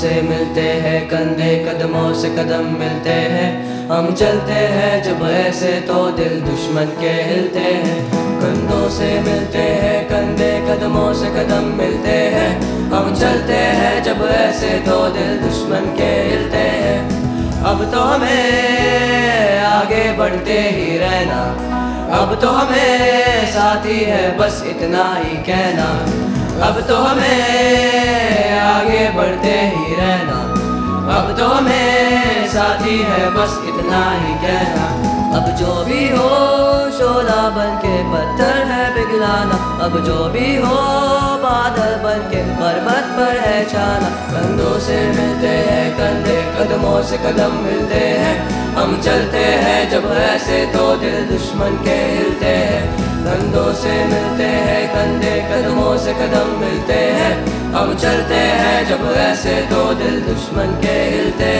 से मिलते हैं, कंधे कदमों से कदम मिलते हैं। हम चलते हैं जब ऐसे तो दिल दुश्मन के हिलते हैं। कंधों से मिलते हैं, कंधे कदमों से कदम मिलते हैं। हम चलते हैं जब ऐसे तो दिल दुश्मन के हिलते हैं। अब तो हमें आगे बढ़ते ही रहना, अब तो हमें साथी है बस इतना ही कहना। अब तो हमें आगे बढ़ते ही रहना, अब तो हमें साथी है बस इतना ही कहना। अब जो भी हो शोला बन के पत्थर है पिघलाना, अब जो भी हो बादल बन के पर्वत पर है छाना। कंधों से मिलते हैं, कंधे कदमों से कदम मिलते हैं। हम चलते हैं जब ऐसे तो दिल दुश्मन के हिलते हैं। कंधों से मिलते हैं, कंधे कदमों से कदम मिलते हैं। हम चलते हैं जब ऐसे तो दिल दुश्मन के हिलते हैं।